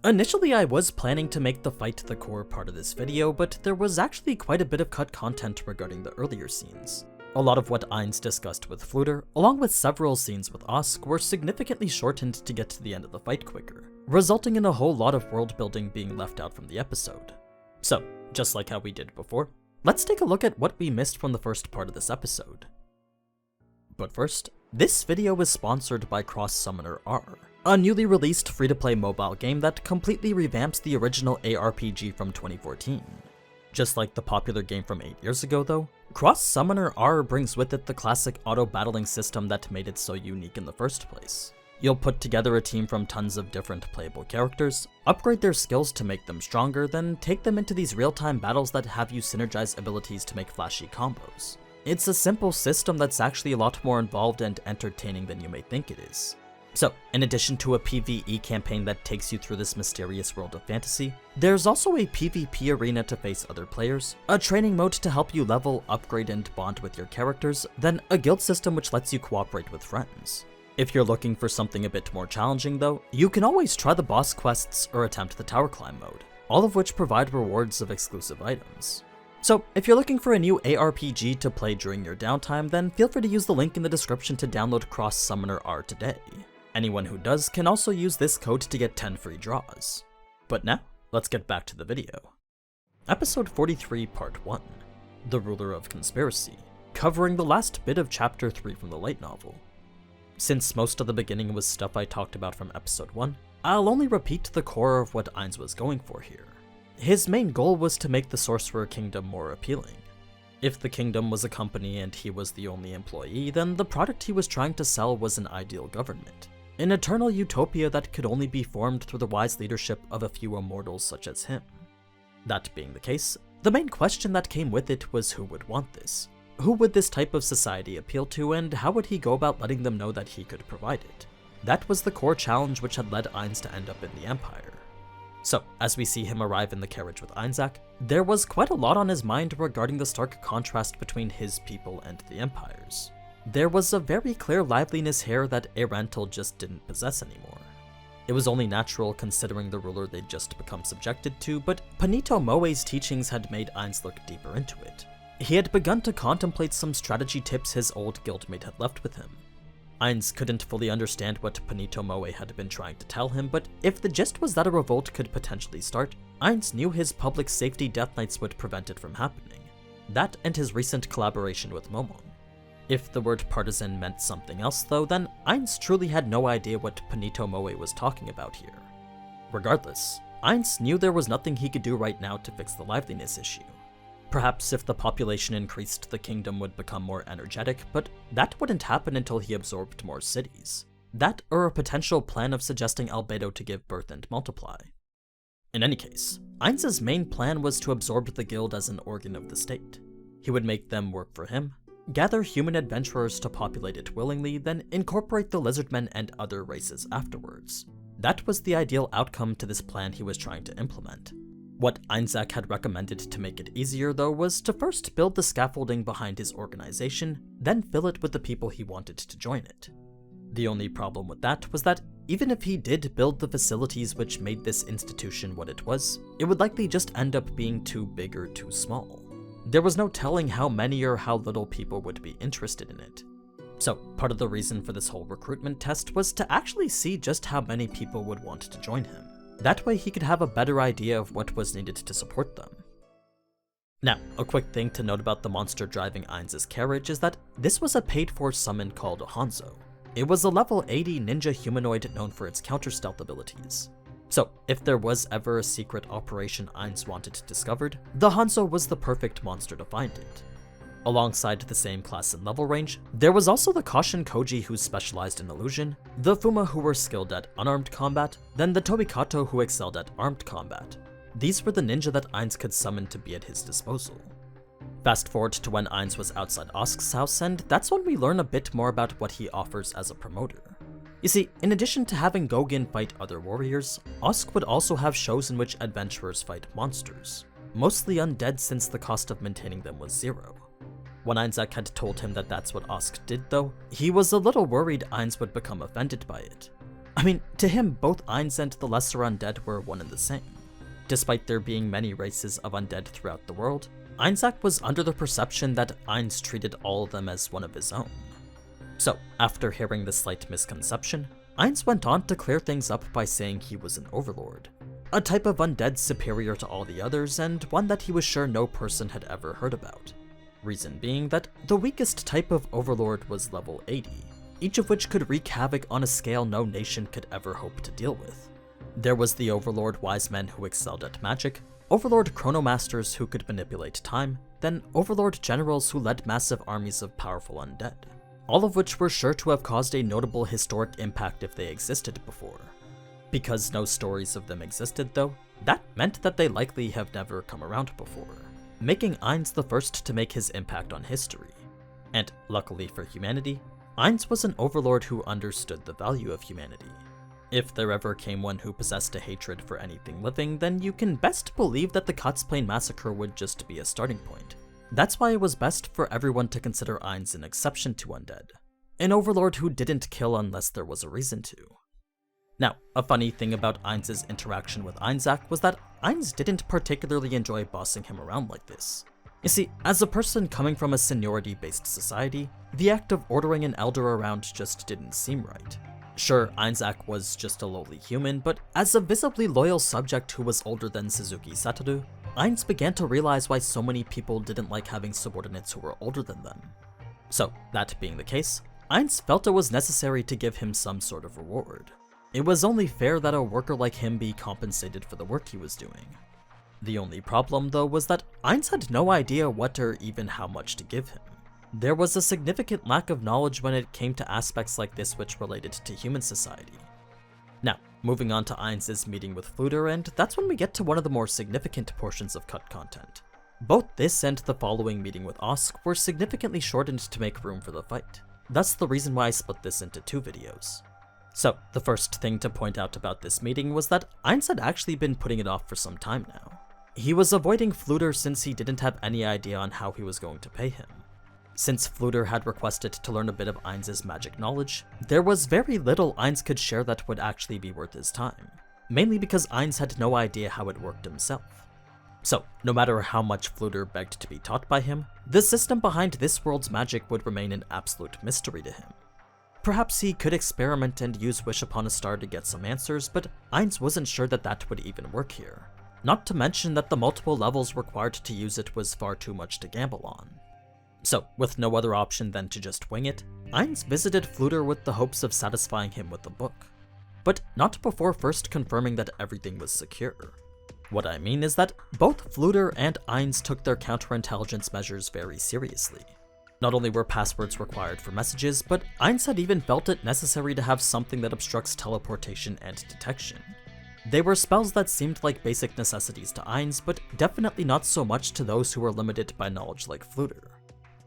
Initially I was planning to make the fight the core part of this video, but there was actually quite a bit of cut content regarding the earlier scenes. A lot of what Ainz discussed with Fluder, along with several scenes with Osk, were significantly shortened to get to the end of the fight quicker, resulting in a whole lot of world building being left out from the episode. So, just like how we did before, let's take a look at what we missed from the first part of this episode. But first, this video is sponsored by Cross Summoner R, a newly released free-to-play mobile game that completely revamps the original ARPG from 2014. Just like the popular game from 8 years ago though, Cross Summoner R brings with it the classic auto-battling system that made it so unique in the first place. You'll put together a team from tons of different playable characters, upgrade their skills to make them stronger, then take them into these real-time battles that have you synergize abilities to make flashy combos. It's a simple system that's actually a lot more involved and entertaining than you may think it is. So, in addition to a PvE campaign that takes you through this mysterious world of fantasy, there's also a PvP arena to face other players, a training mode to help you level, upgrade, and bond with your characters, then a guild system which lets you cooperate with friends. If you're looking for something a bit more challenging though, you can always try the boss quests or attempt the tower climb mode, all of which provide rewards of exclusive items. So, if you're looking for a new ARPG to play during your downtime, then feel free to use the link in the description to download Cross Summoner R today. Anyone who does can also use this code to get 10 free draws. But now, let's get back to the video. Episode 43, Part 1, The Ruler of Conspiracy, covering the last bit of Chapter 3 from the light novel. Since most of the beginning was stuff I talked about from Episode 1, I'll only repeat the core of what Ainz was going for here. His main goal was to make the Sorcerer Kingdom more appealing. If the kingdom was a company and he was the only employee, then the product he was trying to sell was an ideal government. An eternal utopia that could only be formed through the wise leadership of a few immortals such as him. That being the case, the main question that came with it was who would want this? Who would this type of society appeal to, and how would he go about letting them know that he could provide it? That was the core challenge which had led Ainz to end up in the Empire. So, as we see him arrive in the carriage with Ainzak, there was quite a lot on his mind regarding the stark contrast between his people and the Empire's. There was a very clear liveliness here that Arental just didn't possess anymore. It was only natural considering the ruler they'd just become subjected to, but Panito Moe's teachings had made Ainz look deeper into it. He had begun to contemplate some strategy tips his old guildmate had left with him. Ainz couldn't fully understand what Panito Moe had been trying to tell him, but if the gist was that a revolt could potentially start, Ainz knew his public safety death knights would prevent it from happening. That and his recent collaboration with Momon. If the word partisan meant something else though, then Ainz truly had no idea what Panito Moe was talking about here. Regardless, Ainz knew there was nothing he could do right now to fix the liveliness issue. Perhaps if the population increased, the kingdom would become more energetic, but that wouldn't happen until he absorbed more cities. That or a potential plan of suggesting Albedo to give birth and multiply. In any case, Ainz's main plan was to absorb the guild as an organ of the state. He would make them work for him, gather human adventurers to populate it willingly, then incorporate the lizardmen and other races afterwards. That was the ideal outcome to this plan he was trying to implement. What Ainzak had recommended to make it easier though was to first build the scaffolding behind his organization, then fill it with the people he wanted to join it. The only problem with that was that even if he did build the facilities which made this institution what it was, it would likely just end up being too big or too small. There was no telling how many or how little people would be interested in it. So, part of the reason for this whole recruitment test was to actually see just how many people would want to join him. That way he could have a better idea of what was needed to support them. Now, a quick thing to note about the monster driving Ainz's carriage is that this was a paid-for summon called Hanzo. It was a level 80 ninja humanoid known for its counter-stealth abilities. So, if there was ever a secret operation Ainz wanted discovered, the Hanzo was the perfect monster to find it. Alongside the same class and level range, there was also the Kashin Koji who specialized in illusion, the Fuma who were skilled at unarmed combat, then the Tobikato who excelled at armed combat. These were the ninja that Ainz could summon to be at his disposal. Fast forward to when Ainz was outside Osk's house, and that's when we learn a bit more about what he offers as a promoter. You see, in addition to having Gogin fight other warriors, Osk would also have shows in which adventurers fight monsters, mostly undead since the cost of maintaining them was 0. When Ainzak had told him that that's what Osk did though, he was a little worried Ainz would become offended by it. I mean, to him, both Ainz and the lesser undead were one and the same. Despite there being many races of undead throughout the world, Ainzak was under the perception that Ainz treated all of them as one of his own. So, after hearing this slight misconception, Ainz went on to clear things up by saying he was an Overlord, a type of undead superior to all the others and one that he was sure no person had ever heard about. Reason being that the weakest type of Overlord was level 80, each of which could wreak havoc on a scale no nation could ever hope to deal with. There was the Overlord Wise Men who excelled at magic, Overlord Chronomasters who could manipulate time, then Overlord Generals who led massive armies of powerful undead, all of which were sure to have caused a notable historic impact if they existed before. Because no stories of them existed though, that meant that they likely have never come around before, making Ainz the first to make his impact on history. And luckily for humanity, Ainz was an Overlord who understood the value of humanity. If there ever came one who possessed a hatred for anything living, then you can best believe that the Cuts Plain Massacre would just be a starting point. That's why it was best for everyone to consider Ainz an exception to undead, an Overlord who didn't kill unless there was a reason to. Now, a funny thing about Ainz's interaction with Ainzak was that Ainz didn't particularly enjoy bossing him around like this. You see, as a person coming from a seniority-based society, the act of ordering an elder around just didn't seem right. Sure, Ainzak was just a lowly human, but as a visibly loyal subject who was older than Suzuki Satoru, Ainz began to realize why so many people didn't like having subordinates who were older than them. So, that being the case, Ainz felt it was necessary to give him some sort of reward. It was only fair that a worker like him be compensated for the work he was doing. The only problem, though, was that Ainz had no idea what or even how much to give him. There was a significant lack of knowledge when it came to aspects like this which related to human society. Now, moving on to Ainz's meeting with Fluder, and that's when we get to one of the more significant portions of cut content. Both this and the following meeting with Osk were significantly shortened to make room for the fight. That's the reason why I split this into 2 videos. So, the first thing to point out about this meeting was that Ainz had actually been putting it off for some time now. He was avoiding Fluder since he didn't have any idea on how he was going to pay him. Since Fluder had requested to learn a bit of Ainz's magic knowledge, there was very little Ainz could share that would actually be worth his time, mainly because Ainz had no idea how it worked himself. So, no matter how much Fluder begged to be taught by him, the system behind this world's magic would remain an absolute mystery to him. Perhaps he could experiment and use Wish Upon a Star to get some answers, but Ainz wasn't sure that that would even work here. Not to mention that the multiple levels required to use it was far too much to gamble on. So, with no other option than to just wing it, Ainz visited Fluder with the hopes of satisfying him with the book. But not before first confirming that everything was secure. What I mean is that both Fluder and Ainz took their counterintelligence measures very seriously. Not only were passwords required for messages, but Ainz had even felt it necessary to have something that obstructs teleportation and detection. They were spells that seemed like basic necessities to Ainz, but definitely not so much to those who were limited by knowledge like Fluder.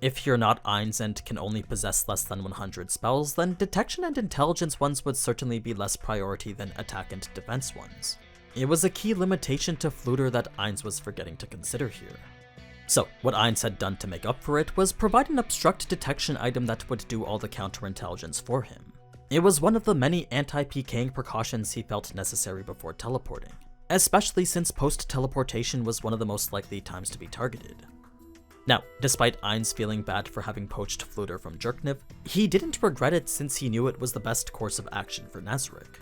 If you're not Ainz and can only possess less than 100 spells, then detection and intelligence ones would certainly be less priority than attack and defense ones. It was a key limitation to Fluder that Ainz was forgetting to consider here. So, what Ainz had done to make up for it was provide an obstruct detection item that would do all the counterintelligence for him. It was one of the many anti-PKing precautions he felt necessary before teleporting, especially since post-teleportation was one of the most likely times to be targeted. Now, despite Ainz feeling bad for having poached Fluder from Jerkniv, he didn't regret it since he knew it was the best course of action for Nazarick.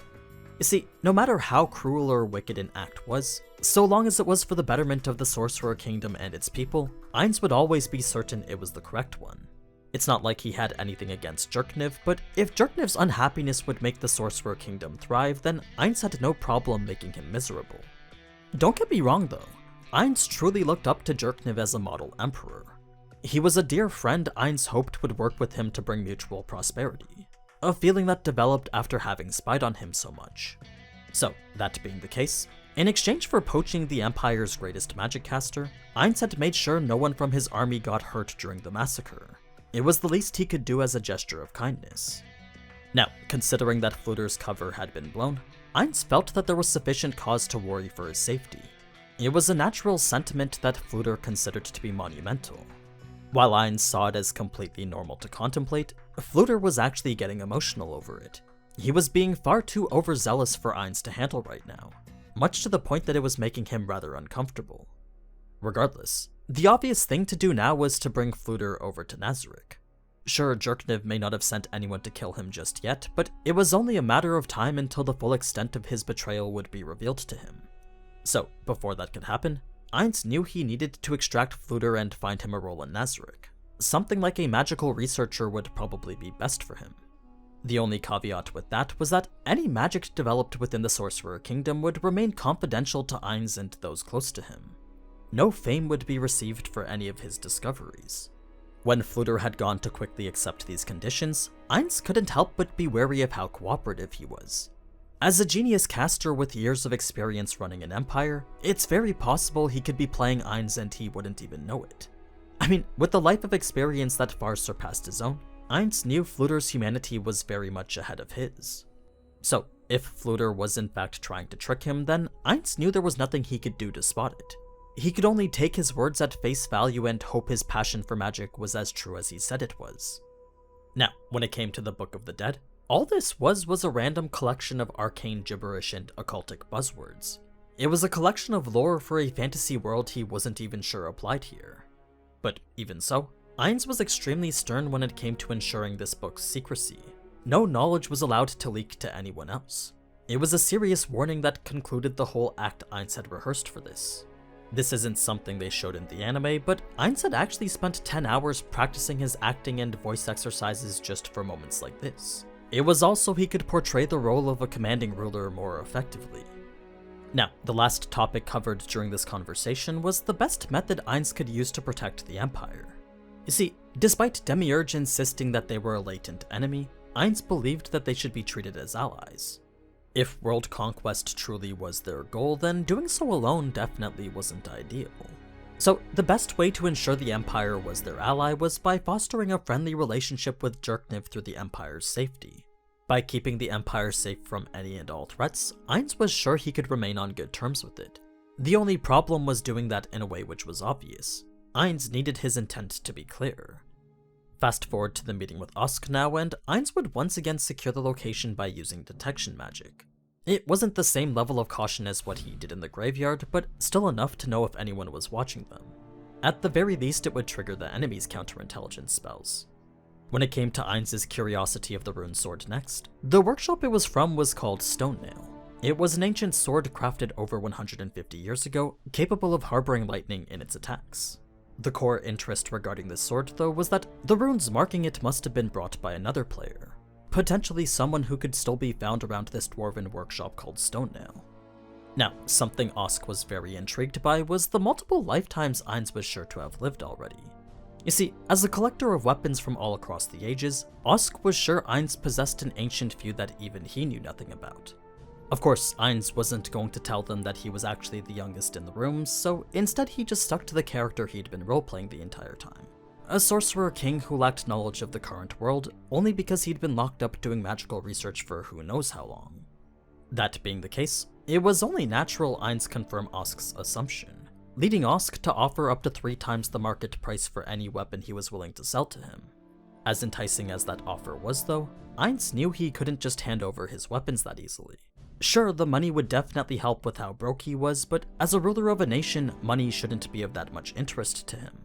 You see, no matter how cruel or wicked an act was, so long as it was for the betterment of the Sorcerer Kingdom and its people, Ainz would always be certain it was the correct one. It's not like he had anything against Jerkniv, but if Jerkniv's unhappiness would make the Sorcerer Kingdom thrive, then Ainz had no problem making him miserable. Don't get me wrong though, Ainz truly looked up to Jerkniv as a model emperor. He was a dear friend Ainz hoped would work with him to bring mutual prosperity, a feeling that developed after having spied on him so much. So, that being the case, in exchange for poaching the Empire's greatest magic caster, Ainz had made sure no one from his army got hurt during the massacre. It was the least he could do as a gesture of kindness. Now, considering that Fluder's cover had been blown, Ainz felt that there was sufficient cause to worry for his safety. It was a natural sentiment that Fluder considered to be monumental. While Ainz saw it as completely normal to contemplate, Fluder was actually getting emotional over it. He was being far too overzealous for Ainz to handle right now, much to the point that it was making him rather uncomfortable. Regardless, the obvious thing to do now was to bring Fluder over to Nazarick. Sure, Jerkniv may not have sent anyone to kill him just yet, but it was only a matter of time until the full extent of his betrayal would be revealed to him. So, before that could happen, Ainz knew he needed to extract Fluder and find him a role in Nazarick. Something like a magical researcher would probably be best for him. The only caveat with that was that any magic developed within the Sorcerer Kingdom would remain confidential to Ainz and those close to him. No fame would be received for any of his discoveries. When Fluder had gone to quickly accept these conditions, Ainz couldn't help but be wary of how cooperative he was. As a genius caster with years of experience running an empire, it's very possible he could be playing Ainz and he wouldn't even know it. I mean, with the life of experience that far surpassed his own, Ainz knew Fluder's humanity was very much ahead of his. So, if Fluder was in fact trying to trick him, then Ainz knew there was nothing he could do to spot it. He could only take his words at face value and hope his passion for magic was as true as he said it was. Now, when it came to the Book of the Dead, all this was a random collection of arcane gibberish and occultic buzzwords. It was a collection of lore for a fantasy world he wasn't even sure applied here. But even so, Ainz was extremely stern when it came to ensuring this book's secrecy. No knowledge was allowed to leak to anyone else. It was a serious warning that concluded the whole act Ainz had rehearsed for this. This isn't something they showed in the anime, but Ainz had actually spent 10 hours practicing his acting and voice exercises just for moments like this. It was also he could portray the role of a commanding ruler more effectively. Now, the last topic covered during this conversation was the best method Ainz could use to protect the Empire. You see, despite Demiurge insisting that they were a latent enemy, Ainz believed that they should be treated as allies. If world conquest truly was their goal, then doing so alone definitely wasn't ideal. So the best way to ensure the Empire was their ally was by fostering a friendly relationship with Jerkniv through the Empire's safety. By keeping the Empire safe from any and all threats, Ainz was sure he could remain on good terms with it. The only problem was doing that in a way which was obvious. Ainz needed his intent to be clear. Fast forward to the meeting with Osk now, and Ainz would once again secure the location by using detection magic. It wasn't the same level of caution as what he did in the graveyard, but still enough to know if anyone was watching them. At the very least, it would trigger the enemy's counterintelligence spells. When it came to Ainz's curiosity of the rune sword next, the workshop it was from was called Stonenail. It was an ancient sword crafted over 150 years ago, capable of harboring lightning in its attacks. The core interest regarding this sword, though, was that the runes marking it must have been brought by another player, potentially someone who could still be found around this dwarven workshop called Stonenail. Now, something Osk was very intrigued by was the multiple lifetimes Ainz was sure to have lived already. You see, as a collector of weapons from all across the ages, Osk was sure Ainz possessed an ancient feud that even he knew nothing about. Of course, Ainz wasn't going to tell them that he was actually the youngest in the room, so instead he just stuck to the character he'd been roleplaying the entire time. A sorcerer king who lacked knowledge of the current world, only because he'd been locked up doing magical research for who knows how long. That being the case, it was only natural Ainz confirm Osk's assumption, leading Osk to offer up to 3 times the market price for any weapon he was willing to sell to him. As enticing as that offer was though, Ainz knew he couldn't just hand over his weapons that easily. Sure, the money would definitely help with how broke he was, but as a ruler of a nation, money shouldn't be of that much interest to him.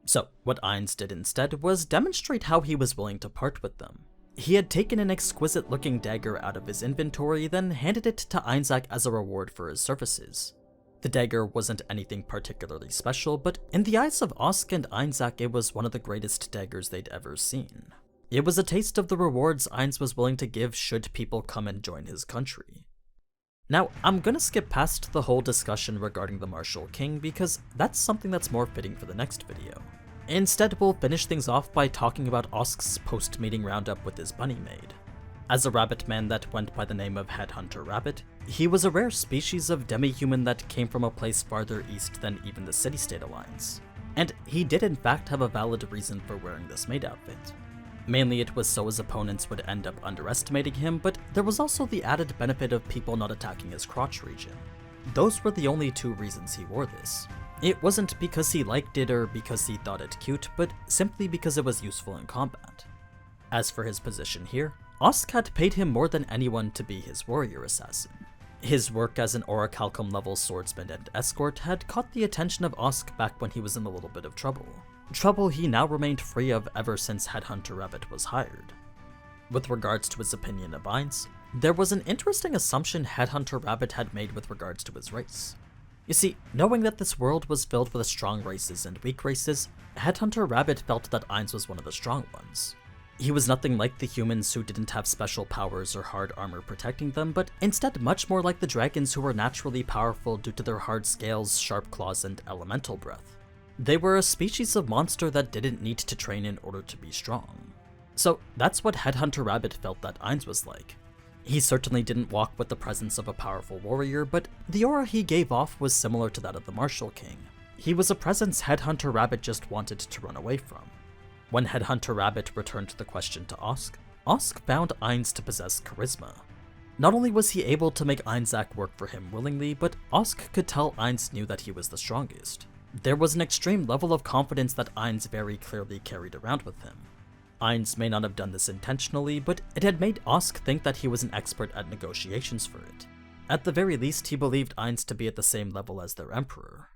So, what Ainz did instead was demonstrate how he was willing to part with them. He had taken an exquisite-looking dagger out of his inventory, then handed it to Ainzak as a reward for his services. The dagger wasn't anything particularly special, but in the eyes of Osk and Ainzak, it was one of the greatest daggers they'd ever seen. It was a taste of the rewards Ainz was willing to give should people come and join his country. Now, I'm gonna skip past the whole discussion regarding the Martial King because that's something that's more fitting for the next video. Instead, we'll finish things off by talking about Osk's post-meeting roundup with his bunny maid. As a rabbit man that went by the name of Headhunter Rabbit, he was a rare species of demi-human that came from a place farther east than even the city-state alliance. And he did in fact have a valid reason for wearing this maid outfit. Mainly it was so his opponents would end up underestimating him, but there was also the added benefit of people not attacking his crotch region. Those were the only 2 reasons he wore this. It wasn't because he liked it or because he thought it cute, but simply because it was useful in combat. As for his position here, Osk had paid him more than anyone to be his warrior assassin. His work as an orichalcum level swordsman and escort had caught the attention of Osk back when he was in a little bit of trouble. Trouble he now remained free of ever since Headhunter Rabbit was hired. With regards to his opinion of Ainz, there was an interesting assumption Headhunter Rabbit had made with regards to his race. You see, knowing that this world was filled with strong races and weak races, Headhunter Rabbit felt that Ainz was one of the strong ones. He was nothing like the humans who didn't have special powers or hard armor protecting them, but instead much more like the dragons who were naturally powerful due to their hard scales, sharp claws, and elemental breath. They were a species of monster that didn't need to train in order to be strong. So that's what Headhunter Rabbit felt that Ainz was like. He certainly didn't walk with the presence of a powerful warrior, but the aura he gave off was similar to that of the Martial King. He was a presence Headhunter Rabbit just wanted to run away from. When Headhunter Rabbit returned the question to Osk, Osk found Ainz to possess charisma. Not only was he able to make Ainzak work for him willingly, but Osk could tell Ainz knew that he was the strongest. There was an extreme level of confidence that Ainz very clearly carried around with him. Ainz may not have done this intentionally, but it had made Osk think that he was an expert at negotiations for it. At the very least, he believed Ainz to be at the same level as their emperor.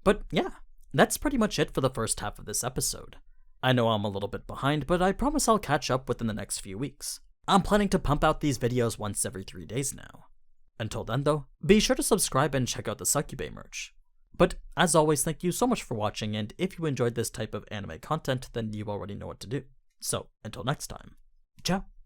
But yeah, that's pretty much it for the first half of this episode. I know I'm a little bit behind, but I promise I'll catch up within the next few weeks. I'm planning to pump out these videos once every 3 days now. Until then though, be sure to subscribe and check out the Succubate merch. But as always, thank you so much for watching, and if you enjoyed this type of anime content, then you already know what to do. So, until next time, ciao!